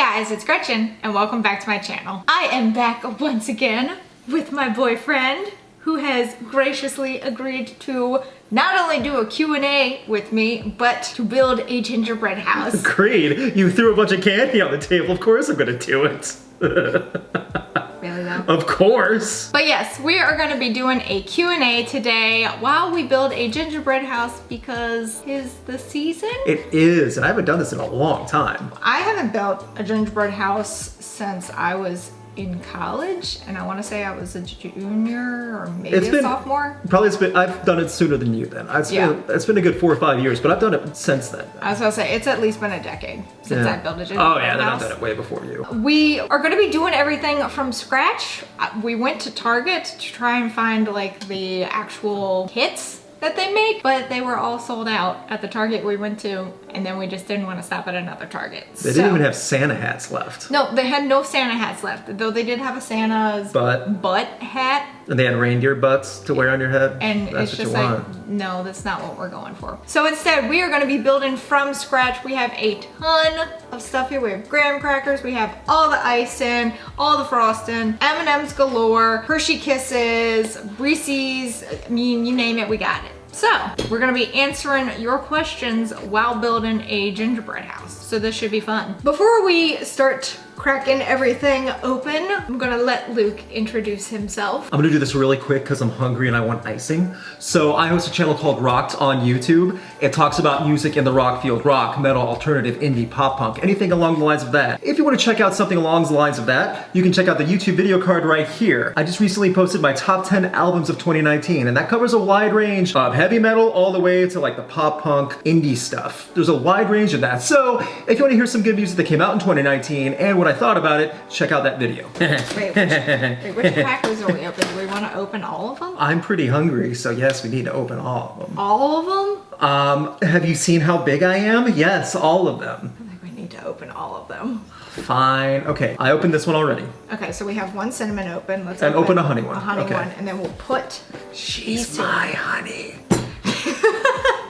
guys, it's Gretchen and welcome back to my channel. I am back once again with my boyfriend who has graciously agreed to not only do a Q&A with me, but to build a gingerbread house. Agreed. You threw a bunch of candy on the table. Of course I'm gonna do it. Really though? Of course. But yes, we are gonna be doing a Q&A today while we build a gingerbread house because it's the season. It is, and I haven't done this in a long time. I haven't built a gingerbread house since I was in college, and I want to say I was a junior or maybe a sophomore. I've done it sooner than you then. It's been a good 4 or 5 years, but I've done it since then. I was gonna say, it's at least been a decade since I built a gingerbread house. Oh yeah, then I've done it way before you. We are gonna be doing everything from scratch. We went to Target to try and find like the actual kits that they make, but they were all sold out at the Target we went to, and then we just didn't want to stop at another Target. They didn't even have Santa hats left. No, they had no Santa hats left, though they did have a Santa's butt hat. And they had reindeer butts to wear on your head. And that's it's just what you like, want. no, that's not what we're going for. So instead, we are gonna be building from scratch. We have a ton of stuff here. We have graham crackers, we have all the icing, all the frosting, M&M's galore, Hershey Kisses, Reese's, I mean, you name it, we got it. So, we're gonna be answering your questions while building a gingerbread house. So this should be fun. Before we start cracking everything open, I'm gonna let Luke introduce himself. I'm gonna do this really quick because I'm hungry and I want icing. So I host a channel called Rocked on YouTube. It talks about music in the rock field, rock, metal, alternative, indie, pop punk, anything along the lines of that. If you want to check out something along the lines of that, you can check out the YouTube video card right here. I just recently posted my top 10 albums of 2019, and that covers a wide range of heavy metal all the way to like the pop punk, indie stuff. There's a wide range of that. So if you want to hear some good music that came out in 2019 and what I thought about it, check out that video. Which packers are we opening? Do we want to open all of them? I'm pretty hungry, so yes, we need to open all of them. All of them? Have you seen how big I am? Yes, all of them. I think we need to open all of them. Fine. Okay, I opened this one already. Okay, so we have one cinnamon open. Let's open a honey one. A honey okay. one, and then we'll put She's my honey.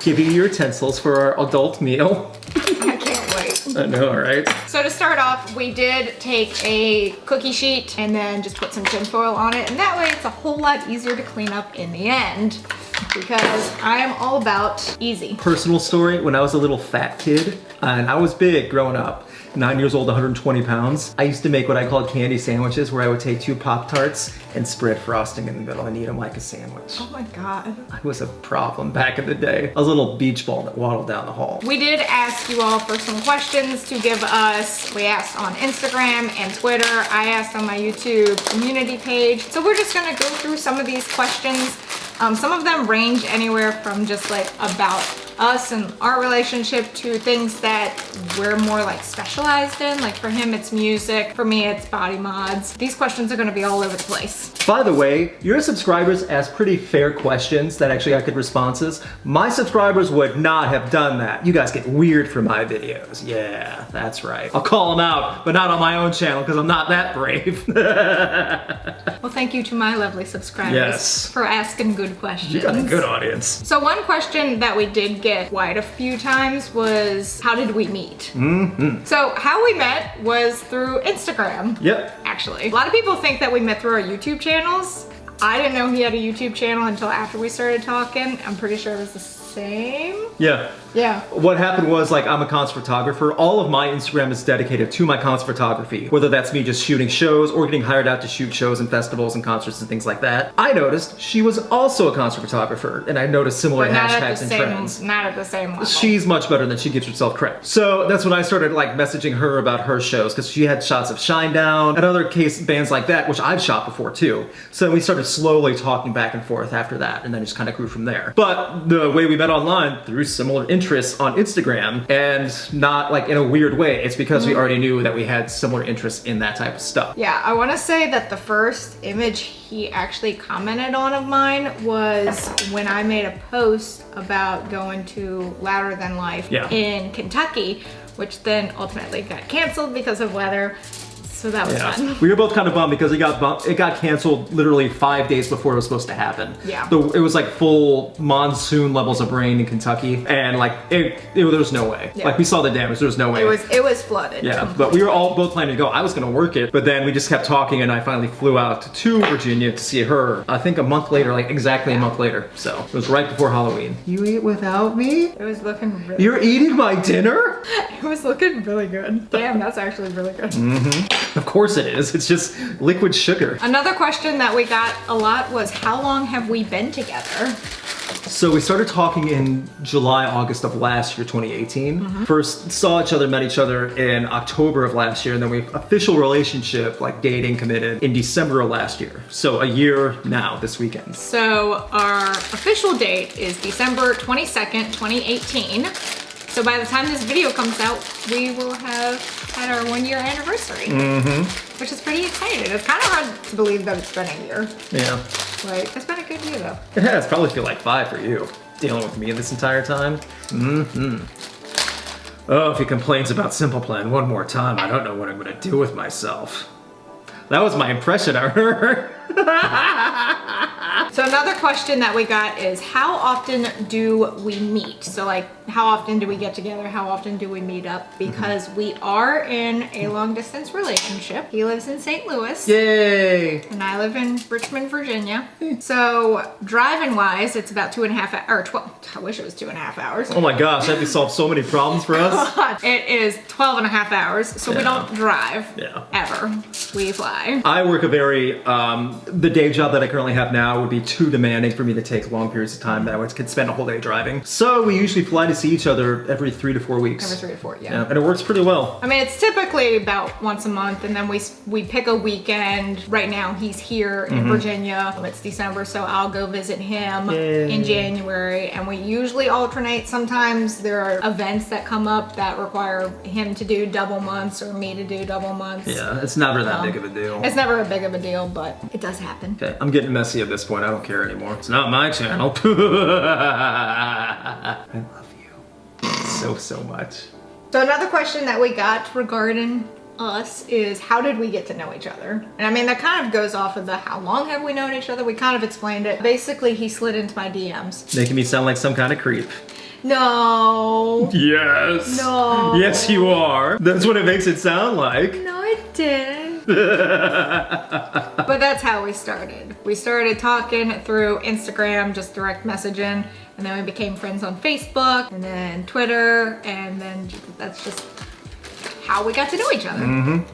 Give you your utensils for our adult meal. I can't wait. I know, right? So to start off, we did take a cookie sheet and then just put some tin foil on it, and that way it's a whole lot easier to clean up in the end, because I am all about easy. Personal story, when I was a little fat kid, and I was big growing up, 9 years old, 120 pounds. I used to make what I called candy sandwiches, where I would take 2 Pop-Tarts and spread frosting in the middle and eat them like a sandwich. Oh my God. I was a problem back in the day. I was a little beach ball that waddled down the hall. We did ask you all for some questions to give us. We asked on Instagram and Twitter. I asked on my YouTube community page. So we're just gonna go through some of these questions. Some of them range anywhere from just like about us and our relationship to things that we're more like specialized in. Like for him, it's music. For me, it's body mods. These questions are gonna be all over the place. By the way, your subscribers asked pretty fair questions that actually got good responses. My subscribers would not have done that. You guys get weird for my videos. Yeah, that's right. I'll call them out, but not on my own channel because I'm not that brave. Well, thank you to my lovely subscribers for asking good questions. You got a good audience. So one question that we did get quite a few times was, how did we meet? So how we met was through Instagram. Yep. Actually, a lot of people think that we met through our YouTube channels. I didn't know he had a YouTube channel until after we started talking. I'm pretty sure it was the same. Yeah. Yeah. What happened was, like, I'm a concert photographer. All of my Instagram is dedicated to my concert photography, whether that's me just shooting shows or getting hired out to shoot shows and festivals and concerts and things like that. I noticed she was also a concert photographer, and I noticed similar hashtags and trends. Not at the same level. She's much better than she gives herself credit. So that's when I started like messaging her about her shows, because she had shots of Shinedown and other bands like that, which I've shot before too. So we started slowly talking back and forth after that, and then it just kind of grew from there. But the way we met online, through similar interests on Instagram, and not like in a weird way. It's because we already knew that we had similar interests in that type of stuff. Yeah, I want to say that the first image he actually commented on of mine was when I made a post about going to Louder Than Life in Kentucky, which then ultimately got canceled because of weather. So that was fun. We were both kind of bummed because it got canceled literally 5 days before it was supposed to happen. Yeah. It was like full monsoon levels of rain in Kentucky, and like there was no way. Yeah. Like we saw the damage, there was no way. It was flooded. Yeah, completely. but we were all both planning to go. I was gonna work it, but then we just kept talking, and I finally flew out to Virginia to see her. I think a month later, like exactly a month later. So it was right before Halloween. You eat without me? It was looking really. You're eating my dinner? It was looking really good. Damn, that's actually really good. Of course it is. It's just liquid sugar. Another question that we got a lot was, how long have we been together? So we started talking in July, August of last year, 2018. First saw each other, met each other in October of last year, and then we official relationship, like dating, committed in December of last year. So a year now, this weekend. So our official date is December 22nd, 2018. So by the time this video comes out, we will have had our 1 year anniversary. Which is pretty exciting. It's kind of hard to believe that it's been a year. Yeah. Like, it's been a good year though. It has probably feel like 5 for you, dealing with me this entire time. Oh, if he complains about Simple Plan one more time, I don't know what I'm gonna do with myself. That was my impression of her. So another question that we got is, how often do we meet? So like, how often do we get together? How often do we meet up? Because we are in a long distance relationship. He lives in St. Louis. Yay! And I live in Richmond, Virginia. So driving wise, it's about 2.5 hours, or 12, I wish it was 2.5 hours. Oh my gosh, that would solve so many problems for us. It is 12.5 hours, so we don't drive ever. We fly. I work a very, the day job that I currently have now would be too demanding for me to take long periods of time that I could spend a whole day driving. So we usually fly to see each other every 3 to 4 weeks. Every 3 to 4, yeah. And it works pretty well. I mean, it's typically about once a month, and then we pick a weekend. Right now, he's here in Virginia. It's December, so I'll go visit him in January, and we usually alternate. Sometimes there are events that come up that require him to do double months or me to do double months. Yeah, it's never that big of a deal. It's never a big of a deal, but it does happen. Okay, I'm getting messy at this point. I don't care anymore. It's not my channel. I love you so much. So another question that we got regarding us is, how did we get to know each other? And I mean, that kind of goes off of the how long have we known each other. We kind of explained it. Basically, he slid into my DMs. Making me sound like some kind of creep. No. Yes. No. Yes, you are. That's what it makes it sound like. No, it didn't. But that's how we started. We started talking through Instagram, just direct messaging, and then we became friends on Facebook, and then Twitter, and then that's just how we got to know each other.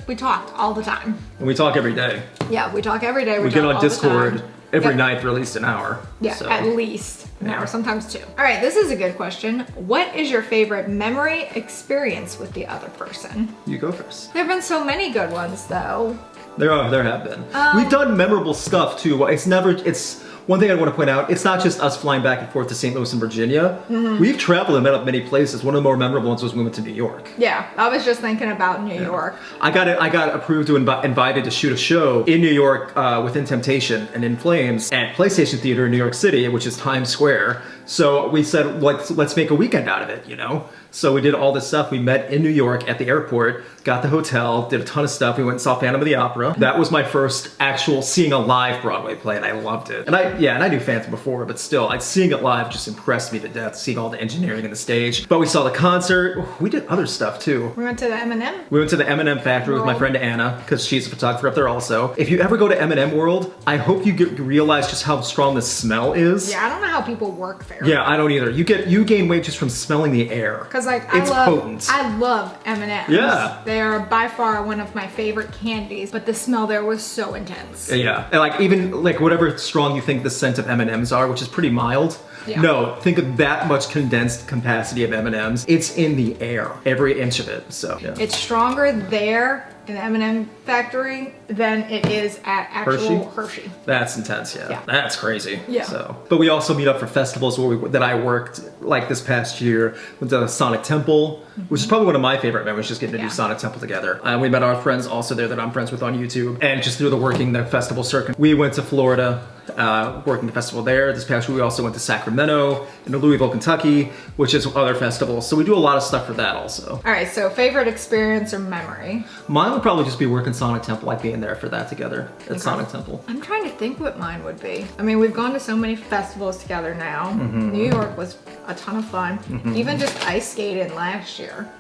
We talked all the time. And we talk every day. Yeah, we talk every day. We get on Discord every Yep. night for at least an hour. Yeah, so. at least an hour, sometimes 2. All right, this is a good question. What is your favorite memory experience with the other person? You go first. There have been so many good ones though. There have been. We've done memorable stuff too. It's one thing I want to point out, it's not just us flying back and forth to St. Louis and Virginia. We've traveled and met up many places. One of the more memorable ones was we went to New York. Yeah, I was just thinking about New York. I got approved to invited to shoot a show in New York with In Temptation and In Flames at PlayStation Theater in New York City, which is Times Square. So we said, let's make a weekend out of it, you know? So we did all this stuff. We met in New York at the airport, got the hotel, did a ton of stuff. We went and saw Phantom of the Opera. That was my first actual seeing a live Broadway play, and I loved it. And I knew Phantom before, but still, seeing it live just impressed me to death, seeing all the engineering in the stage. But we saw the concert. We did other stuff too. We went to the M&M? We went to the M&M factory with my friend Anna, because she's a photographer up there also. If you ever go to M&M World, I hope you realize just how strong the smell is. Yeah, I don't know how people work there. Yeah, I don't either. You gain weight just from smelling the air. Cause like it's potent. I love M&Ms. Yeah. They are by far one of my favorite candies, but the smell there was so intense. Yeah, and like even like whatever strong you think the scent of M&Ms are, which is pretty mild. Yeah. No, think of that much condensed capacity of M&Ms. It's in the air, every inch of it. So yeah. It's stronger there in the M&M factory than it is at actual Hershey. That's intense, yeah. That's crazy. Yeah. So, but we also meet up for festivals that I worked, like this past year, with the Sonic Temple, which is probably one of my favorite memories, just getting to do Sonic Temple together. And we met our friends also there that I'm friends with on YouTube, and just through the festival circuit. We went to Florida working the festival there. This past week we also went to Sacramento and to Louisville, Kentucky, which is other festivals. So we do a lot of stuff for that also. All right, so favorite experience or memory? Mine would probably just be working Sonic Temple, like being there for that together at Sonic Temple. I'm trying to think what mine would be. I mean, we've gone to so many festivals together now. New York was a ton of fun. Even just ice skating last year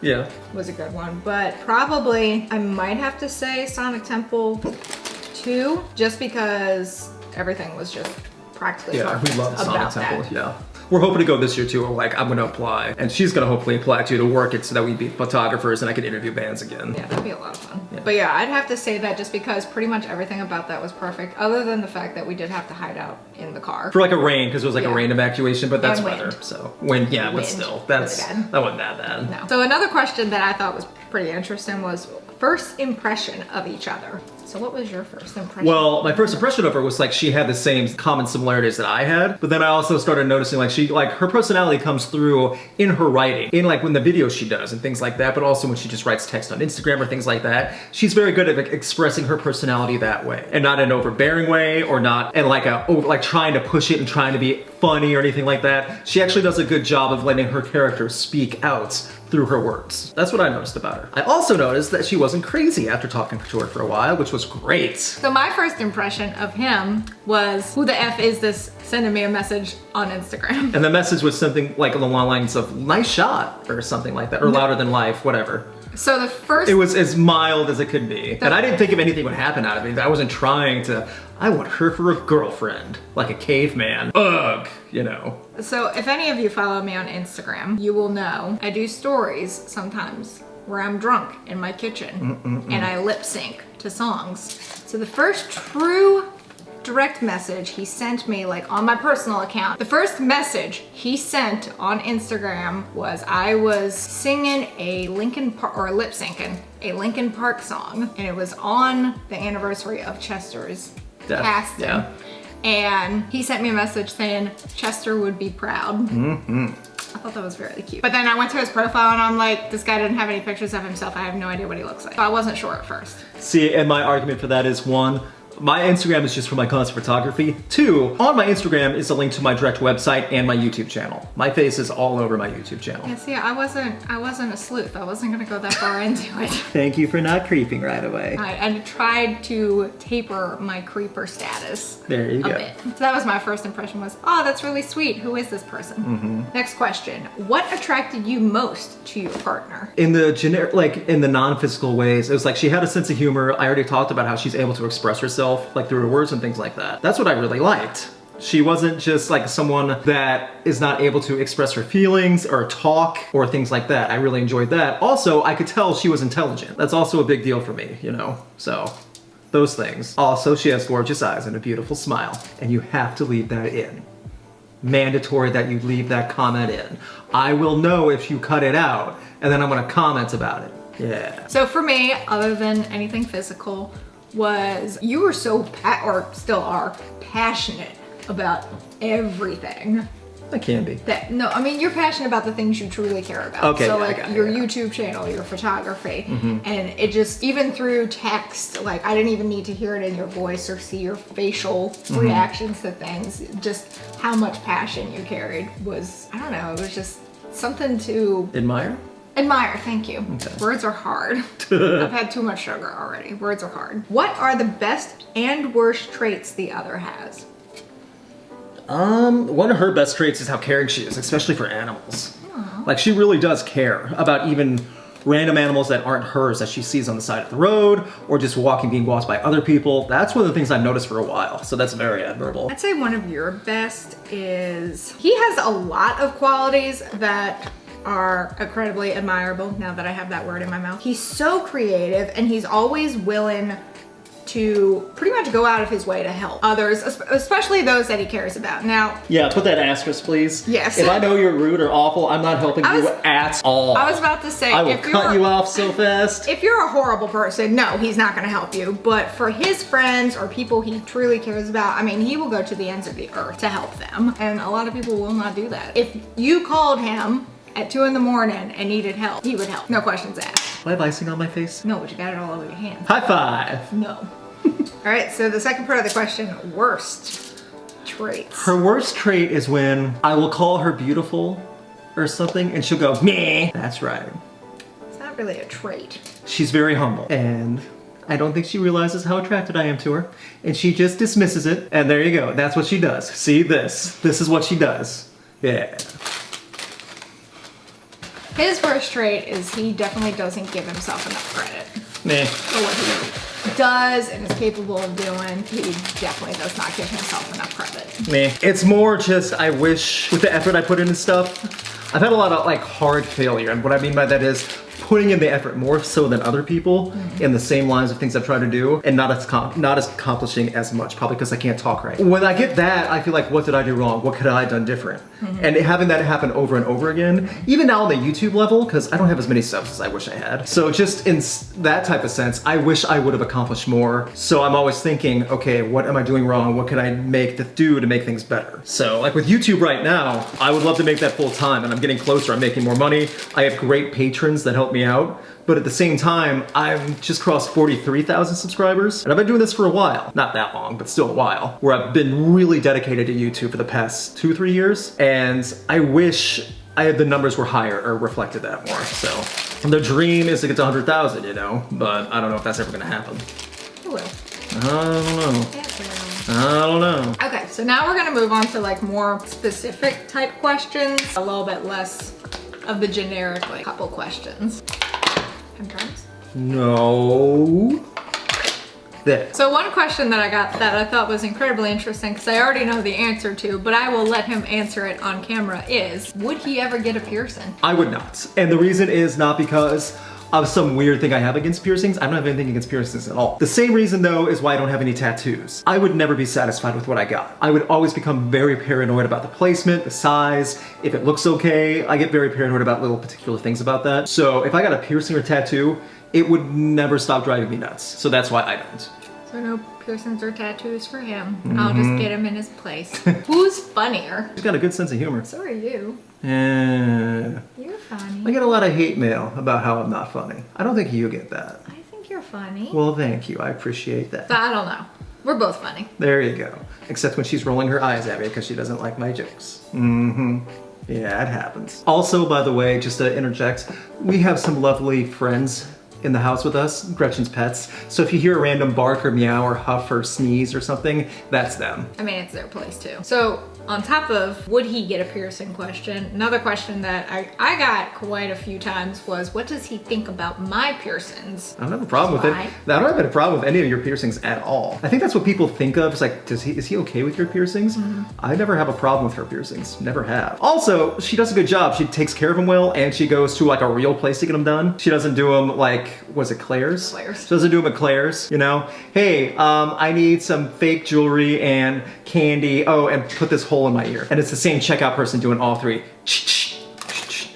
was a good one. But probably I might have to say Sonic Temple 2, just because everything was just practically perfect. We love Sonic Temple. That. Yeah. We're hoping to go this year too. We're like, I'm gonna apply. And she's gonna hopefully apply too to work it so that we'd be photographers and I could interview bands again. Yeah, that'd be a lot of fun. But yeah, I'd have to say that just because pretty much everything about that was perfect, other than the fact that we did have to hide out in the car. For like a rain, because it was like a rain evacuation, but that's And weather. wind. So wind, yeah, but still, that wasn't that bad. No. So another question that I thought was pretty interesting was first impression of each other. So what was your first impression? Well, my first impression of her was like she had the same common similarities that I had, but then I also started noticing like her personality comes through in her writing, in like when the videos she does and things like that, but also when she just writes text on Instagram or things like that. She's very good at expressing her personality that way, and not in an overbearing way, or not in like trying to push it and trying to be funny or anything like that. She actually does a good job of letting her character speak out through her words. That's what I noticed about her. I also noticed that she wasn't crazy after talking to her for a while, which was great. So my first impression of him was, who the F is this sending me a message on Instagram? And the message was something like along the lines of, nice shot, or something like that, or louder than life, whatever. So the first... It was as mild as it could be. And I didn't think if anything would happen out of it. I wasn't trying to, I want her for a girlfriend, like a caveman. Ugh, you know. So if any of you follow me on Instagram, you will know I do stories sometimes where I'm drunk in my kitchen and I lip sync to songs. So the first true direct message he sent me, like on my personal account, the first message he sent on Instagram was I was singing a Linkin Park, or lip syncing a Linkin Park song, and it was on the anniversary of Chester's passing. Yeah. And he sent me a message saying Chester would be proud. I thought that was very cute. But then I went to his profile and I'm like, this guy didn't have any pictures of himself. I have no idea what he looks like. So I wasn't sure at first. See, and my argument for that is, one, my Instagram is just for my concert photography. 2, on my Instagram is a link to my direct website and my YouTube channel. My face is all over my YouTube channel. Yeah, see, I wasn't a sleuth. I wasn't gonna go that far into it. Thank you for not creeping right away. I tried to taper my creeper status There you a go. bit. So that was my first impression was, oh, that's really sweet. Who is this person? Next question. What attracted you most to your partner? In the generic, like in the non-physical ways, it was like she had a sense of humor. I already talked about how she's able to express herself like through her words and things like that. That's what I really liked. She wasn't just like someone that is not able to express her feelings or talk or things like that. I really enjoyed that. Also, I could tell she was intelligent. That's also a big deal for me, you know? So, those things. Also, she has gorgeous eyes and a beautiful smile, and you have to leave that in. Mandatory that you leave that comment in. I will know if you cut it out, and then I'm gonna comment about it. Yeah. So for me, other than anything physical, was you were so, or still are, passionate about everything. I can be. No, I mean, you're passionate about the things you truly care about. Okay, so yeah, like your YouTube channel, your photography, and it just, even through text, like I didn't even need to hear it in your voice or see your facial reactions to things. Just how much passion you carried was, I don't know, it was just something to Admire? Admire, thank you. Okay. Words are hard. I've had too much sugar already. Words are hard. What are the best and worst traits the other has? One of her best traits is how caring she is, especially for animals. Aww. Like she really does care about even random animals that aren't hers that she sees on the side of the road or just being walked by other people. That's one of the things I've noticed for a while. So that's very admirable. I'd say one of your best is, he has a lot of qualities that are incredibly admirable now that I have that word in my mouth. He's so creative and he's always willing to pretty much go out of his way to help others, especially those that he cares about. Now, yeah, put that asterisk, please. Yes. If I know you're rude or awful, I'm not helping you at all. I was about to say, I will cut you off so fast. If you're a horrible person, no, he's not gonna help you. But for his friends or people he truly cares about, I mean, he will go to the ends of the earth to help them. And a lot of people will not do that. If you called him at 2 in the morning and needed help, he would help. No questions asked. Do I have icing on my face? No, but you got it all over your hands. High five. No. All right, so the second part of the question, worst. traits. Her worst trait is when I will call her beautiful or something and she'll go, meh. That's right. It's not really a trait. She's very humble and I don't think she realizes how attracted I am to her. And she just dismisses it. And there you go. That's what she does. See this? This is what she does. Yeah. His worst trait is he definitely doesn't give himself enough credit Meh. for what he does and is capable of doing. He definitely does not give himself enough credit. Meh. It's more just I wish with the effort I put into stuff, I've had a lot of like hard failure. And what I mean by that is putting in the effort more so than other people in the same lines of things I've tried to do and not as accomplishing as much, probably because I can't talk right. When I get that, I feel like, what did I do wrong? What could I have done different? And having that happen over and over again, even now on the YouTube level, because I don't have as many subs as I wish I had. So just in that type of sense, I wish I would have accomplished more. So I'm always thinking, okay, what am I doing wrong? What could I do to make things better? So like with YouTube right now, I would love to make that full time and I'm getting closer. I'm making more money. I have great patrons that help me out. But at the same time, I've just crossed 43,000 subscribers. And I've been doing this for a while. Not that long, but still a while. Where I've been really dedicated to YouTube for the past 2-3 years. And I wish the numbers were higher or reflected that more. So the dream is to get to 100,000, you know? But I don't know if that's ever gonna happen. It will. I don't know. It will. I don't know. Okay, so now we're gonna move on to like more specific type questions. A little bit less of the generic like couple questions. No. There. So one question that I got that I thought was incredibly interesting because I already know the answer to, but I will let him answer it on camera is, would he ever get a piercing? I would not. And the reason is not because of some weird thing I have against piercings. I don't have anything against piercings at all. The same reason though is why I don't have any tattoos. I would never be satisfied with what I got. I would always become very paranoid about the placement, the size, if it looks okay. I get very paranoid about little particular things about that. So if I got a piercing or tattoo, it would never stop driving me nuts. So that's why I don't. So no piercings or tattoos for him. I'll just get him in his place. Who's funnier? He's got a good sense of humor. So are you. Yeah. You're funny. I get a lot of hate mail about how I'm not funny. I don't think you get that. I think you're funny. Well, thank you. I appreciate that. But I don't know. We're both funny. There you go. Except when she's rolling her eyes at me because she doesn't like my jokes. Mm-hmm. Yeah, it happens. Also, by the way, just to interject, we have some lovely friends in the house with us, Gretchen's pets. So if you hear a random bark or meow or huff or sneeze or something, that's them. I mean, it's their place too. So on top of would he get a piercing question, another question that I got quite a few times was, what does he think about my piercings? I don't have a problem with it. I don't have a problem with any of your piercings at all. I think that's what people think of. It's like, is he okay with your piercings? I never have a problem with her piercings. Never have. Also, she does a good job. She takes care of them well and she goes to like a real place to get them done. She doesn't do them like, was it Claire's? Claire's. She doesn't do them at Claire's, you know? Hey, I need some fake jewelry and candy. Oh, and put this hole in my ear. And it's the same checkout person doing all three.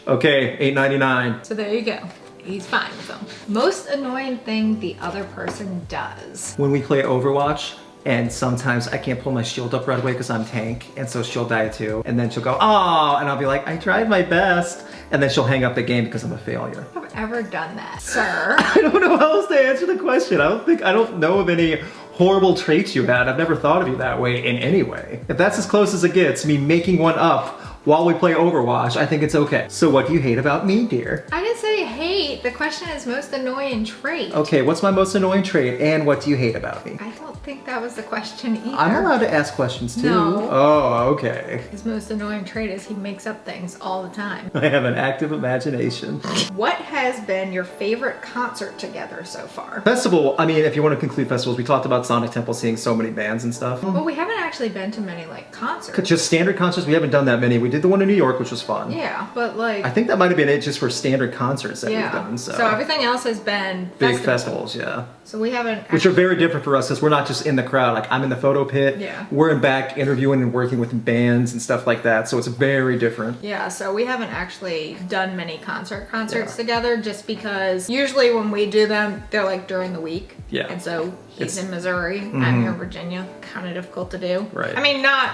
Okay, $8.99. So there you go. He's fine with them. Most annoying thing the other person does. When we play Overwatch, and sometimes I can't pull my shield up right away because I'm tank, and so she'll die too. And then she'll go, oh, and I'll be like, I tried my best. And then she'll hang up the game because I'm a failure. I've ever done that, sir. I don't know how else to answer the question. I don't know of any horrible traits you had. I've never thought of you that way in any way. If that's as close as it gets, me making one up while we play Overwatch, I think it's okay. So what do you hate about me, dear? I didn't say hate. The question is most annoying trait. Okay, what's my most annoying trait and what do you hate about me? I don't think that was the question either. I'm allowed to ask questions too. No. Oh, okay. His most annoying trait is he makes up things all the time. I have an active imagination. What has been your favorite concert together so far? Festival, I mean, if you want to conclude festivals, we talked about Sonic Temple seeing so many bands and stuff. Well, we haven't actually been to many like concerts. Just standard concerts, we haven't done that many. We did the one in New York, which was fun. Yeah, but like... I think that might have been it just for standard concerts that we've done. So everything else has been big festivals, yeah. So we haven't... Which are very different for us because we're not just in the crowd. Like I'm in the photo pit. Yeah. We're in back interviewing and working with bands and stuff like that. So it's very different. Yeah, so we haven't actually done many concerts together just because usually when we do them, they're like during the week. Yeah. And so he's in Missouri, I'm here in Virginia. Kind of difficult to do. Right. I mean, not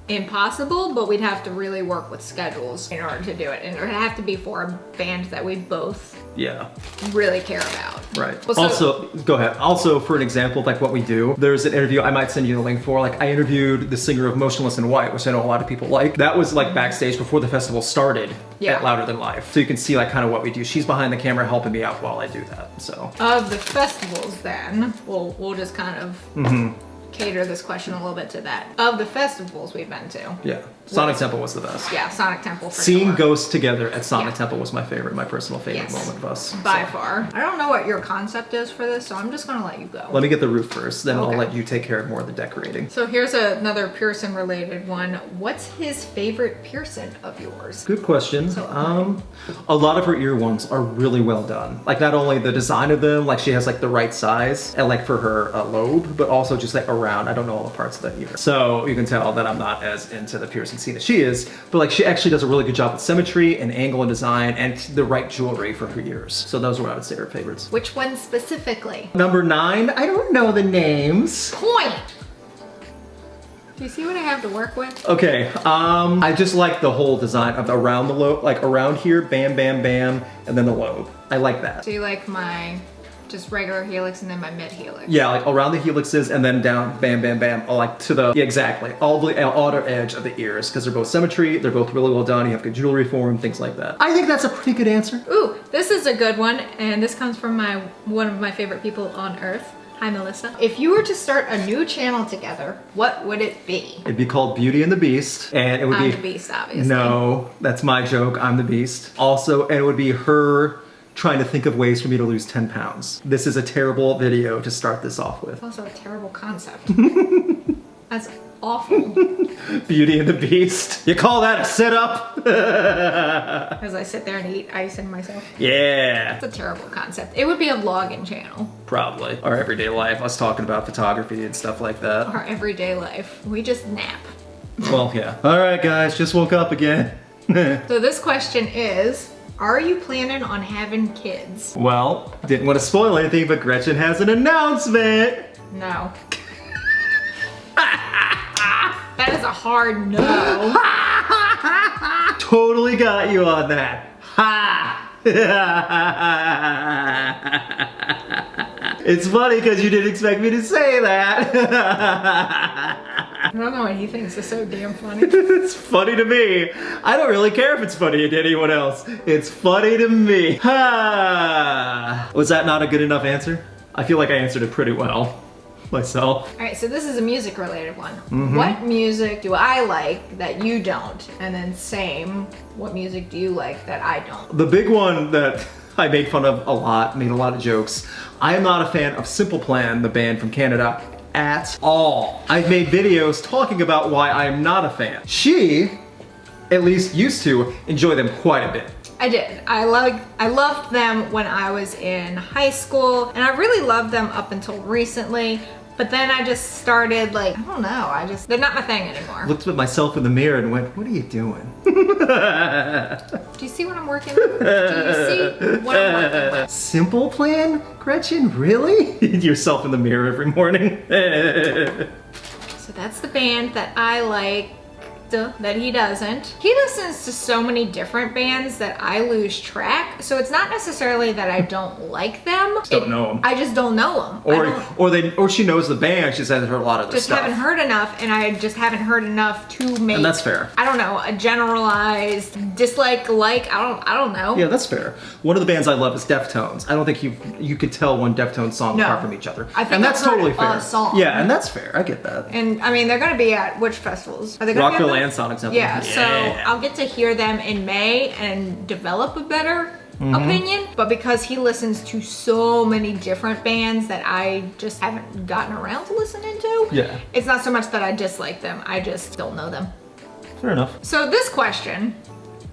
impossible, but we'd have to really work with schedules in order to do it. And it would have to be for a band that we both Yeah. really care about. Right. Well, so- Also, go ahead. Also, for an example of like what we do, there's an interview I might send you the link for. Like, I interviewed the singer of Motionless in White, which I know a lot of people like. That was like backstage before the festival started Yeah. at Louder Than Life. So you can see like kind of what we do. She's behind the camera helping me out while I do that. So. Of the festivals, then we'll just kind of cater this question a little bit to that. Of the festivals we've been to. Yeah. Sonic Temple was the best. Yeah, Sonic Temple for Seeing sure. Ghosts together at Sonic Yeah. Temple was my favorite, my personal favorite Yes. moment of us. By So. far. I don't know what your concept is for this, so I'm just gonna let you go. Let me get the roof first, then Okay. I'll let you take care of more of the decorating. So here's another Pearson related one. What's his favorite Pearson of yours? Good question. So- A lot of her ear ones are really well done. Like not only the design of them, like she has like the right size and like for her lobe, but also just like around. I don't know all the parts of that ear. So you can tell that I'm not as into the piercing scene as she is, but like she actually does a really good job with symmetry and angle and design and the right jewelry for her ears. So those are what I would say are favorites. Which one specifically? Number 9, I don't know the names. Point! Do you see what I have to work with? Okay, I just like the whole design of around the lobe, like around here, bam, bam, bam, and then the lobe. I like that. So you like my just regular helix and then my mid helix? Yeah, like around the helixes and then down, bam, bam, bam, like to the, yeah, exactly, all the outer edge of the ears, because they're both symmetry, they're both really well done, you have good jewelry for them, things like that. I think that's a pretty good answer. Ooh, this is a good one, and this comes from one of my favorite people on earth. Hi, Melissa. If you were to start a new channel together, what would it be? It'd be called Beauty and the Beast, and it would I'm be... the Beast, obviously. No, that's my joke, I'm the Beast. Also, and it would be her trying to think of ways for me to lose 10 pounds. This is a terrible video to start this off with. It's also a terrible concept. That's awful. Beauty and the Beast. You call that a sit-up? As I sit there and eat icing myself. Yeah. It's a terrible concept. It would be a vlogging channel. Probably. Our everyday life, us talking about photography and stuff like that. Our everyday life. We just nap. Well, yeah. All right, guys, just woke up again. So this question is, are you planning on having kids? Well, didn't want to spoil anything, but Gretchen has an announcement. No. That is a hard no. Totally got you on that. Ha! It's funny because you didn't expect me to say that. I don't know what he thinks is so damn funny. It's funny to me. I don't really care if it's funny to anyone else. It's funny to me. Was that not a good enough answer? I feel like I answered it pretty well myself. All right, so this is a music related one. What music do I like that you don't? And then same, what music do you like that I don't? The big one that I made fun of a lot, made a lot of jokes. I am not a fan of Simple Plan, the band from Canada, at all. I've made videos talking about why I am not a fan. She, at least used to, enjoy them quite a bit. I did. I loved them when I was in high school, and I really loved them up until recently. But then I just started like, I don't know, they're not my thing anymore. Looked at myself in the mirror and went, what are you doing? Do you see what I'm working with? Do you see what I'm working with? Simple Plan? Gretchen, really? Yourself in the mirror every morning. So that's the band that I like. That he doesn't. He listens to so many different bands that I lose track. So it's not necessarily that I don't like them. Don't know them. I just don't know them. Or she knows the band. She hasn't heard a lot of their Just stuff. haven't heard enough, and I just haven't heard enough to make. And that's fair. I don't know, a generalized dislike. I don't know. Yeah, that's fair. One of the bands I love is Deftones. I don't think you could tell one Deftones song No. apart from each other. I think and that's I've heard totally a fair. song. Yeah, and that's fair. I get that. And I mean, they're gonna be at which festivals? Are they gonna Rockville be at and Sonic Temple. Yeah, so I'll get to hear them in May and develop a better Mm-hmm. opinion. But because he listens to so many different bands that I just haven't gotten around to listening to, Yeah. it's not so much that I dislike them, I just don't know them. Fair enough. So this question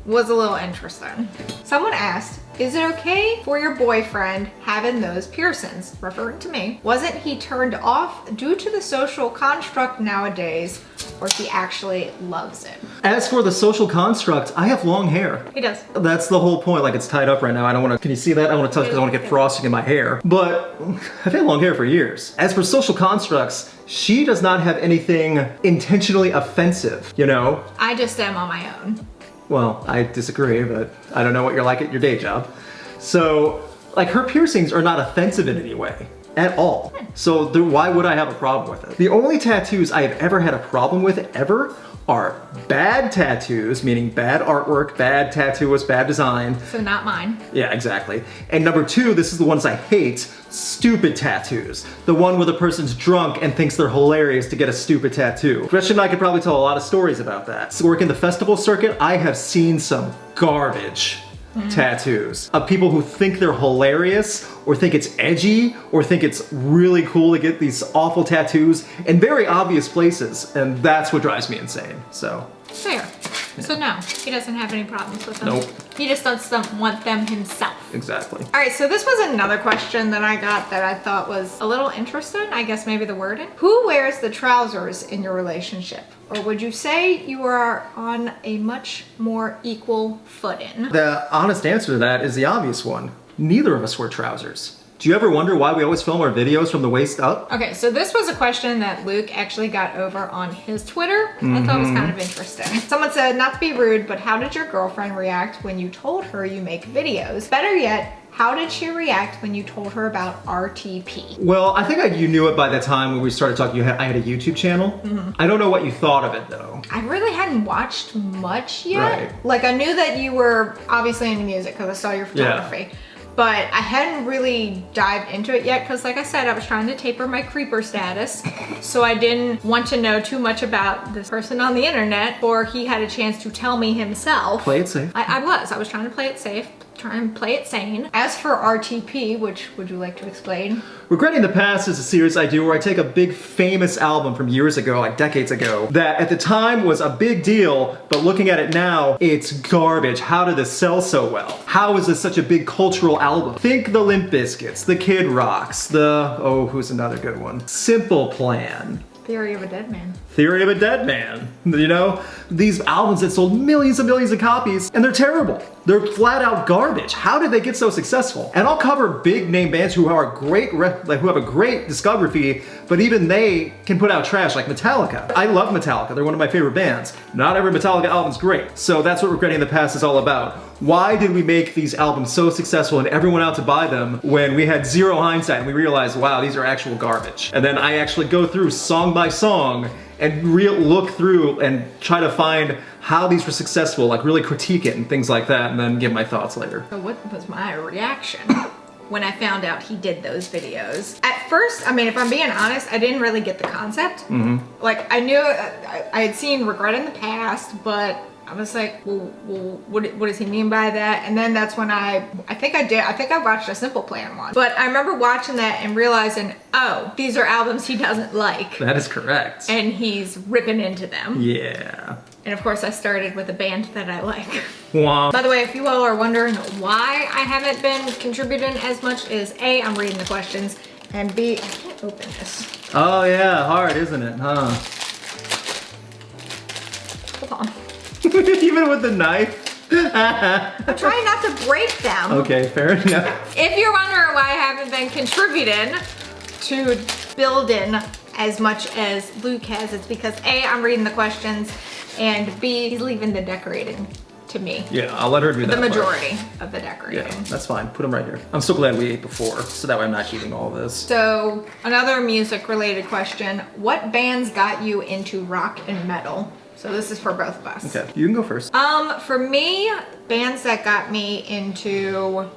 was a little interesting. Someone asked, is it okay for your boyfriend having those piercings, referring to me? Wasn't he turned off due to the social construct nowadays, or he actually loves it? As for the social construct, I have long hair. He does. That's the whole point. Like, it's tied up right now. I don't want to. Can you see that? I don't want to touch because I want to get frosting in my hair. But I've had long hair for years. As for social constructs, she does not have anything intentionally offensive, you know? I just am on my own. Well, I disagree, but I don't know what you're like at your day job. So, like, her piercings are not offensive in any way. At all. So why would I have a problem with it? The only tattoos I have ever had a problem with ever are bad tattoos, meaning bad artwork, bad tattooist, bad design. So not mine. Yeah, exactly. And number two, this is the ones I hate, stupid tattoos. The one where the person's drunk and thinks they're hilarious to get a stupid tattoo. Gretchen and I could probably tell a lot of stories about that. So working the festival circuit, I have seen some garbage tattoos of people who think they're hilarious or think it's edgy or think it's really cool to get these awful tattoos in very obvious places, and that's what drives me insane. So fair. So no, he doesn't have any problems with them. Nope. He just doesn't want them himself. Exactly. All right, so this was another question that I got that I thought was a little interesting. I guess maybe the wording. Who wears the trousers in your relationship? Or would you say you are on a much more equal footing? The honest answer to that is the obvious one. Neither of us wear trousers. Do you ever wonder why we always film our videos from the waist up? Okay, so this was a question that Luke actually got over on his Twitter. I thought it was kind of interesting. Someone said, not to be rude, but how did your girlfriend react when you told her you make videos? Better yet, how did she react when you told her about RTP? Well, I think you knew it by the time when we started talking. I had a YouTube channel. I don't know what you thought of it though. I really hadn't watched much yet. Right. Like I knew that you were obviously into music because I saw your photography. Yeah. But I hadn't really dived into it yet because like I said, I was trying to taper my creeper status. So I didn't want to know too much about this person on the internet, or he had a chance to tell me himself. Play it safe. I was trying to play it safe, try and play it sane. As for RTP, which would you like to explain? Regretting the Past is a series I do where I take a big famous album from years ago, like decades ago, that at the time was a big deal, but looking at it now, it's garbage. How did this sell so well? How is this such a big cultural album? Think the Limp Bizkits, the Kid Rocks, who's another good one? Simple Plan. Theory of a Dead Man. Theory of a Dead Man. You know, these albums that sold millions and millions of copies, and they're terrible. They're flat out garbage. How did they get so successful? And I'll cover big name bands who are great, who have a great discography, but even they can put out trash, like Metallica. I love Metallica. They're one of my favorite bands. Not every Metallica album's great. So that's what Regretting the Past is all about. Why did we make these albums so successful and everyone out to buy them when we had zero hindsight and we realized, wow, these are actual garbage? And then I actually go through song by song and look through and try to find how these were successful, like really critique it and things like that, and then give my thoughts later. So what was my reaction when I found out he did those videos? At first, I mean, if I'm being honest, I didn't really get the concept. Like I knew, I had seen Regret in the Past, but I was like, well, what does he mean by that? And then that's when I think I watched a Simple Plan one. But I remember watching that and realizing, oh, these are albums he doesn't like. That is correct. And he's ripping into them. Yeah. And of course I started with a band that I like. Wow. By the way, if you all are wondering why I haven't been contributing as much, is A, I'm reading the questions, and B, I can't open this. Oh yeah, hard, isn't it, huh? Hold on. Even with the knife? I'm trying not to break them. Okay, fair enough. If you're wondering why I haven't been contributing to building as much as Luke has, it's because A, I'm reading the questions, and B, he's leaving the decorating to me. Yeah, I'll let her do that. The majority of the decorating. Yeah, that's fine. Put them right here. I'm so glad we ate before, so that way I'm not eating all this. So, another music related question. What bands got you into rock and metal? So this is for both of us. Okay, you can go first. For me, bands that got me into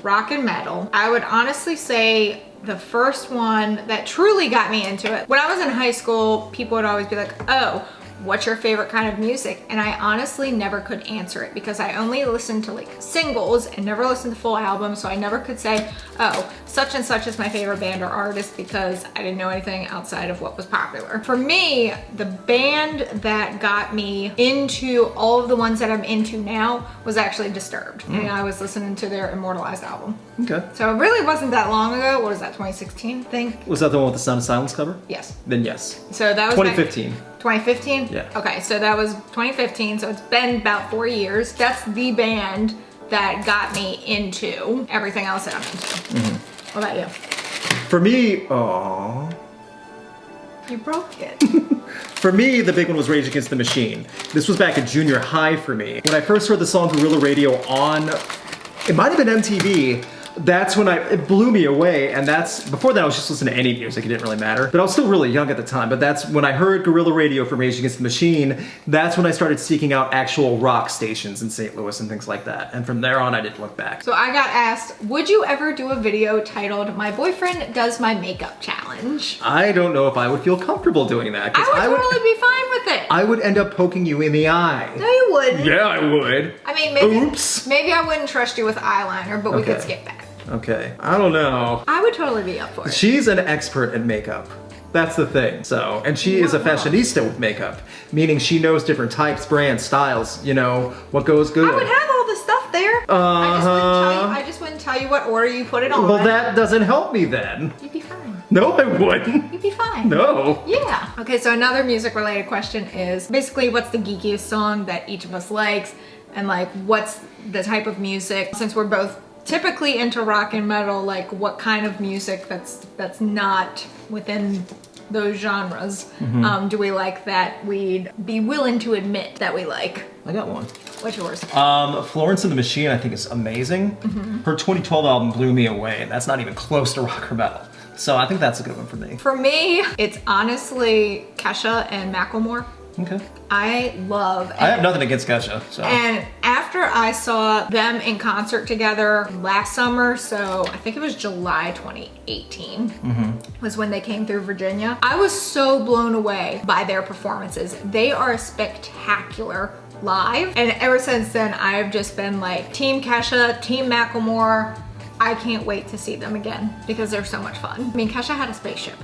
rock and metal, I would honestly say the first one that truly got me into it, when I was in high school, people would always be like, oh, what's your favorite kind of music? And I honestly never could answer it because I only listened to like singles and never listened to full albums. So I never could say, oh, such and such is my favorite band or artist, because I didn't know anything outside of what was popular. For me, the band that got me into all of the ones that I'm into now was actually Disturbed. And I was listening to their Immortalized album. Okay. So it really wasn't that long ago. What was that, 2016, I think? Was that the one with the Sound of Silence cover? Yes. Then yes. So that was 2015. 2015? Yeah. Okay, so that was 2015, so it's been about 4 years. That's the band that got me into everything else that I'm into. What about you? For me, aww. You broke it. For me, the big one was Rage Against the Machine. This was back in junior high for me. When I first heard the song Guerrilla Radio on It might have been MTV. That's when it blew me away, and before that I was just listening to any music, it didn't really matter. But I was still really young at the time, but that's when I heard guerrilla radio from Rage Against the Machine, that's when I started seeking out actual rock stations in St. Louis and things like that. And from there on, I didn't look back. So I got asked, would you ever do a video titled, My Boyfriend Does My Makeup Challenge? I don't know if I would feel comfortable doing that. I would totally be fine with it. I would end up poking you in the eye. No, you wouldn't. Yeah, I would. I mean, maybe, Oops. maybe I wouldn't trust you with eyeliner, but we Okay. could skip that. Okay, I don't know. I would totally be up for it. She's an expert at makeup. That's the thing. So, and she is a fashionista with makeup, meaning she knows different types, brands, styles, you know, what goes good. I would have all the stuff there. I just wouldn't tell you what order you put it on. Well, that doesn't help me then. You'd be fine. No, I wouldn't. You'd be fine. No. Yeah. Okay, so another music related question is basically what's the geekiest song that each of us likes, and like what's the type of music, since we're both typically into rock and metal, like what kind of music that's not within those genres do we like that we'd be willing to admit that we like? I got one. What's yours? Florence and the Machine I think is amazing. Her 2012 album blew me away. That's not even close to rock or metal. So I think that's a good one for me. For me, it's honestly Kesha and Macklemore. Okay. I have nothing against Geaux, so. And after I saw them in concert together last summer, so I think it was July 2018, was when they came through Virginia. I was so blown away by their performances. They are spectacular live. And ever since then, I've just been like Team Kesha, Team Macklemore. I can't wait to see them again because they're so much fun. I mean, Kesha had a spaceship.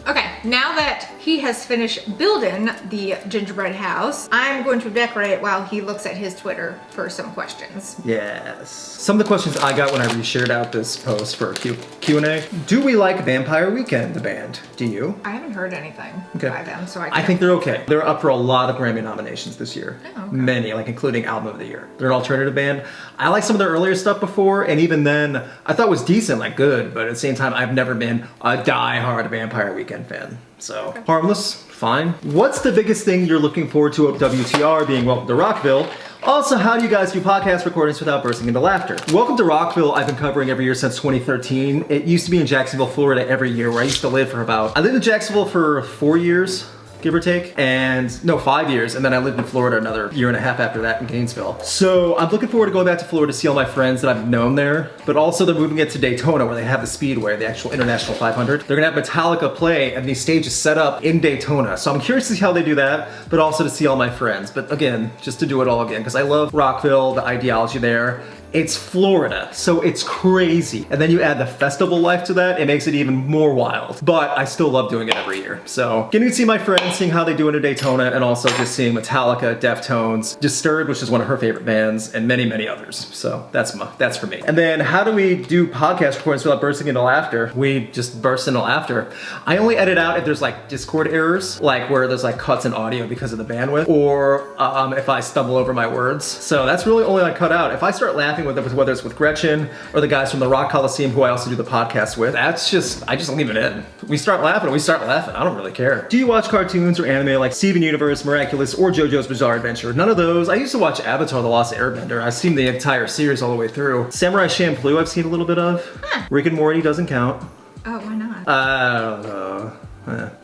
Okay, now that he has finished building the gingerbread house, I'm going to decorate it while he looks at his Twitter for some questions. Yes. Some of the questions I got when I reshared out this post for Q&A. Do we like Vampire Weekend, the band? Do you? I haven't heard anything by them, so I think they're okay. They're up for a lot of Grammy nominations this year. Oh, okay. Many, like including Album of the Year. They're an alternative band. I like some of their earlier stuff before, and even then, I thought it was decent, like good, but at the same time, I've never been a die-hard Vampire Weekend fan. So, harmless, fine. What's the biggest thing you're looking forward to at WTR, being Welcome to Rockville? Also, how do you guys do podcast recordings without bursting into laughter? Welcome to Rockville, I've been covering every year since 2013. It used to be in Jacksonville, Florida every year, where I used to live for I lived in Jacksonville for 4 years, give or take, and no, 5 years, and then I lived in Florida another year and a half after that in Gainesville. So I'm looking forward to going back to Florida to see all my friends that I've known there, but also they're moving it to Daytona where they have the Speedway, the actual International 500. They're gonna have Metallica play and these stages set up in Daytona. So I'm curious to see how they do that, but also to see all my friends. But again, just to do it all again, because I love Rockville, the ideology there. It's Florida, so it's crazy. And then you add the festival life to that, it makes it even more wild. But I still love doing it every year. So getting to see my friends, seeing how they do it in Daytona, and also just seeing Metallica, Deftones, Disturbed, which is one of her favorite bands, and many, many others. So that's for me. And then how do we do podcast recordings without bursting into laughter? We just burst into laughter. I only edit out if there's like Discord errors, like where there's like cuts in audio because of the bandwidth, or if I stumble over my words. So that's really only I cut out. If I start laughing with whether it's with Gretchen or the guys from the Rock Coliseum who I also do the podcast with, I just leave it in. We start laughing, I don't really care. Do you watch cartoons or anime like Steven Universe, Miraculous, or JoJo's Bizarre Adventure? None of those. I used to watch Avatar The Lost Airbender. I've seen the entire series all the way through. Samurai Champloo I've seen a little bit of. Rick and Morty doesn't count. Oh, why not? I don't know.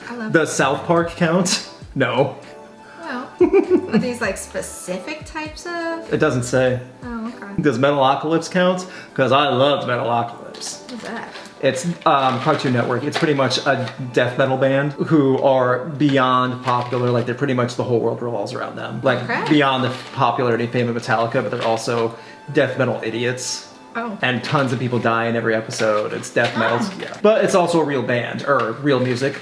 I love The South Park count? No. Well, are these like specific types of? It doesn't say. Oh, okay. Does Metalocalypse count? Because I loved Metalocalypse. What's that? It's Cartoon Network. It's pretty much a death metal band who are beyond popular. Like they're pretty much the whole world revolves around them. Like beyond the popularity and fame of Metallica, but they're also death metal idiots. Oh. And tons of people die in every episode. It's death metal. Yeah. But it's also a real band, or real music.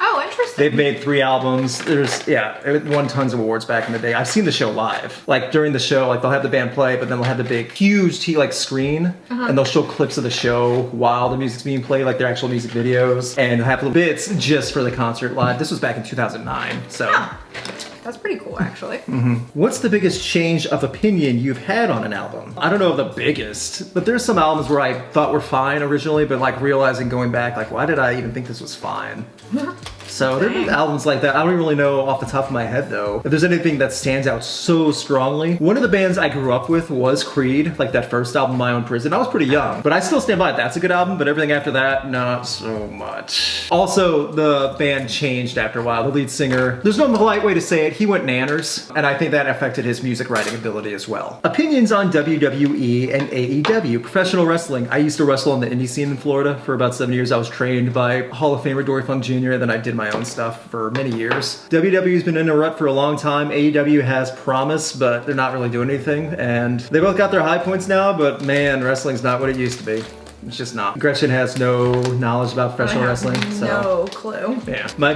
Oh, interesting. They've made 3 albums. It won tons of awards back in the day. I've seen the show live. Like during the show, like they'll have the band play, but then they'll have the big, huge screen, and they'll show clips of the show while the music's being played, like their actual music videos, and have little bits just for the concert live. This was back in 2009, so. Oh, that's pretty cool, actually. What's the biggest change of opinion you've had on an album? I don't know the biggest, but there's some albums where I thought were fine originally, but like realizing going back, like why did I even think this was fine? So there have been albums like that. I don't even really know off the top of my head though if there's anything that stands out so strongly. One of the bands I grew up with was Creed, like that first album, My Own Prison. I was pretty young, but I still stand by it. That's a good album, but everything after that, not so much. Also, the band changed after a while. The lead singer, there's no polite way to say it, he went nanners, and I think that affected his music writing ability as well. Opinions on WWE and AEW, professional wrestling. I used to wrestle on the indie scene in Florida for about 7 years. I was trained by Hall of Famer Dory Funk Jr., then I did my own stuff for many years. WWE's been in a rut for a long time. AEW has promise, but they're not really doing anything, and they both got their high points now, but man, wrestling's not what it used to be. It's just not. Gretchen has no knowledge about professional wrestling, so. No clue. Yeah. My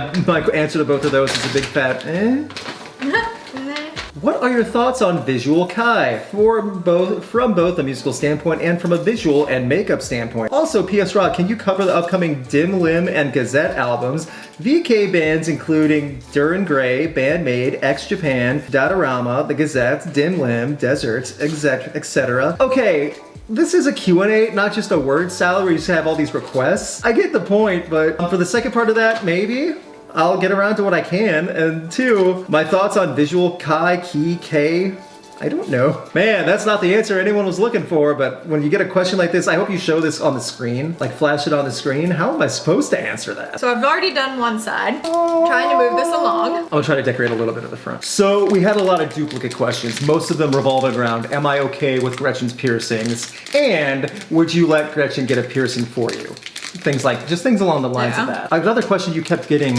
answer to both of those is a big fat eh. What are your thoughts on Visual Kai from both a musical standpoint and from a visual and makeup standpoint? Also, PS Rock, can you cover the upcoming Dim Lim and Gazette albums? VK bands including Duran Gray, Bandmade, X Japan, Datarama, The Gazette, Dim Lim, Deserts, etc. Okay. This is a Q&A, not just a word salad where you just have all these requests. I get the point, but for the second part of that, maybe I'll get around to what I can. And two, my thoughts on Visual Kai, Key, K, I don't know. Man, that's not the answer anyone was looking for, but when you get a question like this, I hope you show this on the screen, like flash it on the screen. How am I supposed to answer that? So I've already done one side. Trying to move this along. I'm gonna try to decorate a little bit of the front. So we had a lot of duplicate questions, most of them revolving around, am I okay with Gretchen's piercings? And would you let Gretchen get a piercing for you? Things like, just things along the lines of that. Another question you kept getting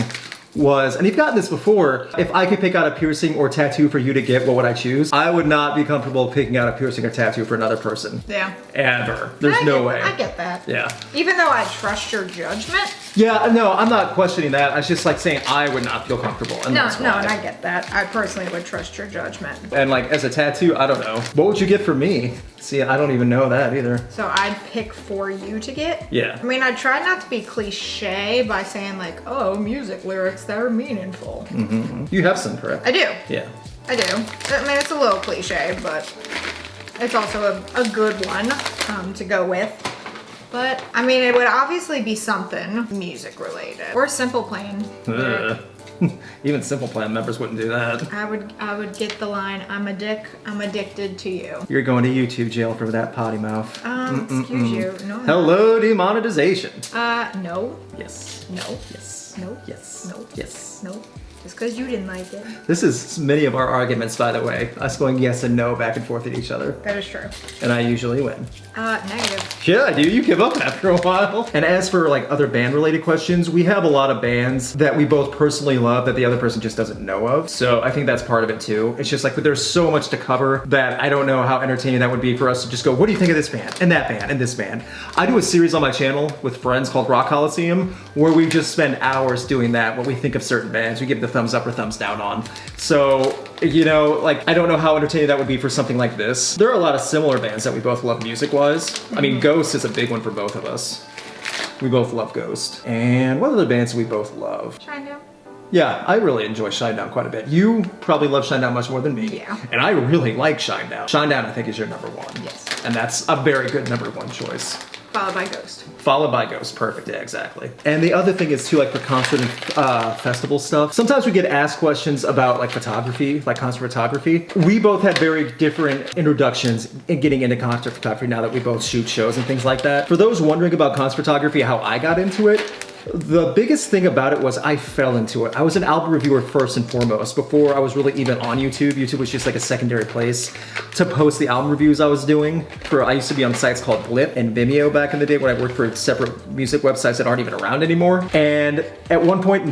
was, and you've gotten this before, if I could pick out a piercing or tattoo for you to get, what would I choose? I would not be comfortable picking out a piercing or tattoo for another person. Yeah. Ever. There's no way. I get that. Yeah. Even though I trust your judgment. Yeah, no, I'm not questioning that. I was just like saying I would not feel comfortable. And No, and I get that. I personally would trust your judgment. And like as a tattoo, I don't know. What would you get for me? See, I don't even know that either. So I'd pick for you to get? Yeah. I mean, I try not to be cliche by saying like, oh, music lyrics that are meaningful. Mm-hmm. You have some, correct? I do. Yeah. I do. I mean, it's a little cliche, but it's also a good one to go with. But, I mean, it would obviously be something music related. Or Simple Plan. Even Simple Plan members wouldn't do that. I would get the line, I'm addicted to you. You're going to YouTube jail for that potty mouth. Excuse you. No. Hello, demonetization. No. Yes. No. Yes. No. Yes. No. Yes. No. Just because you didn't like it. This is many of our arguments, by the way. Us going yes and no back and forth at each other. That is true. And I usually win. Negative. Yeah, I do. You give up after a while. And as for like other band related questions, we have a lot of bands that we both personally love that the other person just doesn't know of. So I think that's part of it too. It's just like, but there's so much to cover that I don't know how entertaining that would be for us to just go, what do you think of this band and that band and this band? I do a series on my channel with friends called Rock Coliseum where we just spend hours doing that, what we think of certain bands. We give the thumbs up or thumbs down on. So, you know, like, I don't know how entertaining that would be for something like this. There are a lot of similar bands that we both love music-wise. I mean, Ghost is a big one for both of us. We both love Ghost. And what other bands do we both love? Shinedown. Yeah, I really enjoy Shinedown quite a bit. You probably love Shinedown much more than me. Yeah. And I really like Shinedown. Shinedown, I think, is your number one. Yes. And that's a very good number one choice. Followed by Ghost. Followed by Ghost, perfect, yeah, exactly. And the other thing is too, like for concert and festival stuff, sometimes we get asked questions about like photography, like concert photography. We both had very different introductions in getting into concert photography now that we both shoot shows and things like that. For those wondering about concert photography, how I got into it, the biggest thing about it was I fell into it. I was an album reviewer first and foremost before I was really even on YouTube. YouTube was just like a secondary place to post the album reviews I was doing. I used to be on sites called Blip and Vimeo back in the day when I worked for separate music websites that aren't even around anymore. And at one point in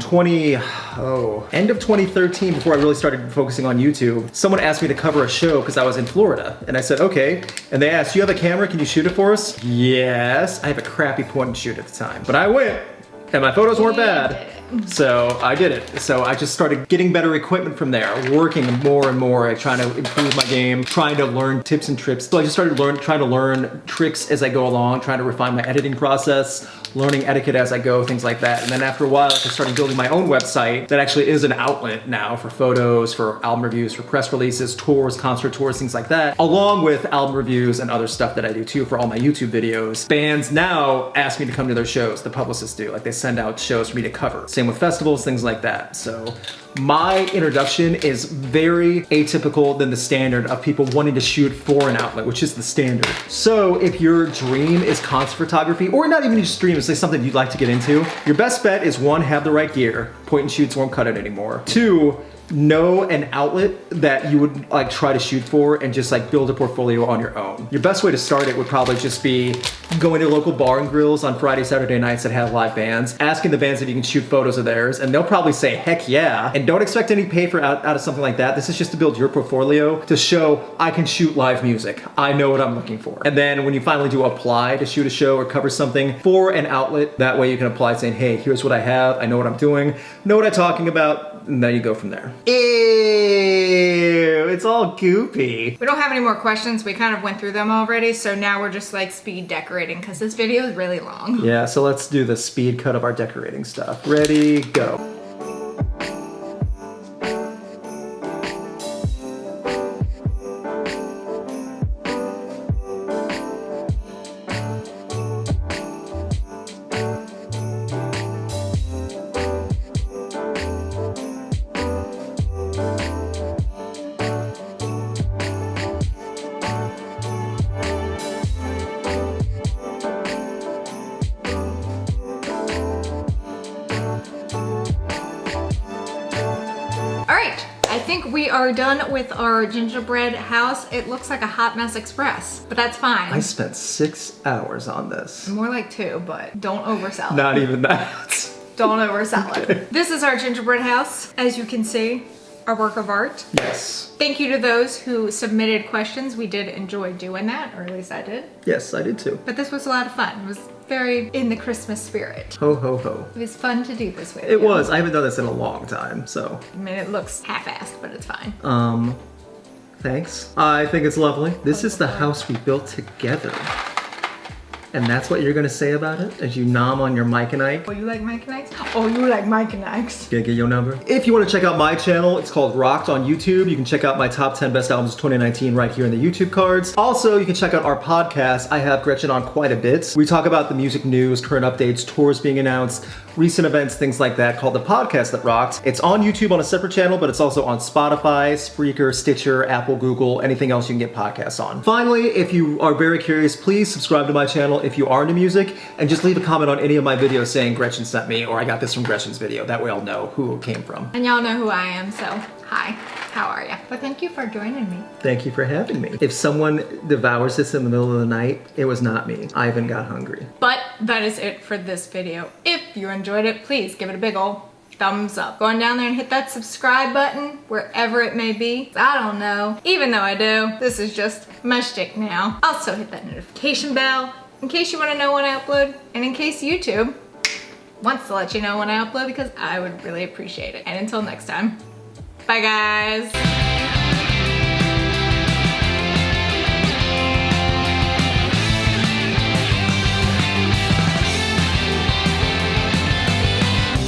end of 2013, before I really started focusing on YouTube, someone asked me to cover a show because I was in Florida. And I said, okay. And they asked, you have a camera? Can you shoot it for us? Yes. I have a crappy point and shoot at the time, but I went. And my photos weren't bad, so I did it. So I just started getting better equipment from there, working more and more, trying to improve my game, trying to learn tips and trips. So I just started trying to learn tricks as I go along, trying to refine my editing process, learning etiquette as I go, things like that. And then after a while, I started building my own website that actually is an outlet now for photos, for album reviews, for press releases, tours, concert tours, things like that, along with album reviews and other stuff that I do too for all my YouTube videos. Bands now ask me to come to their shows, the publicists do. Like they send out shows for me to cover. Same with festivals, things like that. So my introduction is very atypical than the standard of people wanting to shoot for an outlet, which is the standard. So if your dream is concert photography, or not even just dream, it's like something you'd like to get into, your best bet is 1, have the right gear. Point and shoots won't cut it anymore. 2, know an outlet that you would like try to shoot for and just like build a portfolio on your own. Your best way to start it would probably just be going to local bar and grills on Friday, Saturday nights that have live bands, asking the bands if you can shoot photos of theirs, and they'll probably say, heck yeah. And don't expect any pay for out of something like that. This is just to build your portfolio to show I can shoot live music. I know what I'm looking for. And then when you finally do apply to shoot a show or cover something for an outlet, that way you can apply saying, hey, here's what I have. I know what I'm doing, know what I'm talking about. And then you go from there. Ew, it's all goopy. We don't have any more questions. We kind of went through them already. So now we're just like speed decorating because this video is really long. Yeah, so let's do the speed cut of our decorating stuff. Ready, go. I think we are done with our gingerbread house. It looks like a hot mess express, but that's fine. I spent 6 hours on this. More like 2, but don't oversell it. Not even that. Don't oversell it. This is our gingerbread house. As you can see, our work of art. Yes. Thank you to those who submitted questions. We did enjoy doing that, or at least I did. Yes, I did too. But this was a lot of fun. It was very in the Christmas spirit. Ho, ho, ho. It was fun to do this with It you. was. I haven't done this in a long time, so. I mean, it looks half-assed, but it's fine. Thanks. I think it's lovely. This is the house we built together. And that's what you're gonna say about it as you nom on your Mike and Ike? Oh, you like Mike and Ike's? Oh, you like Mike and Ike's? Gonna get your number? If you wanna check out my channel, it's called Rocked on YouTube. You can check out my top 10 best albums of 2019 right here in the YouTube cards. Also, you can check out our podcast. I have Gretchen on quite a bit. We talk about the music news, current updates, tours being announced, recent events, things like that, called The Podcast That Rocked. It's on YouTube on a separate channel, but it's also on Spotify, Spreaker, Stitcher, Apple, Google, anything else you can get podcasts on. Finally, if you are very curious, please subscribe to my channel if you are into music, and just leave a comment on any of my videos saying Gretchen sent me, or I got this from Gretchen's video. That way I'll know who it came from. And y'all know who I am, so hi, how are ya? But thank you for joining me. Thank you for having me. If someone devours this in the middle of the night, it was not me. Ivan got hungry. But that is it for this video. If you enjoyed it, please give it a big ol' thumbs up. Go on down there and hit that subscribe button, wherever it may be. I don't know. Even though I do, this is just my shtick now. Also hit that notification bell in case you want to know when I upload, and in case YouTube wants to let you know when I upload, because I would really appreciate it. And until next time, bye guys.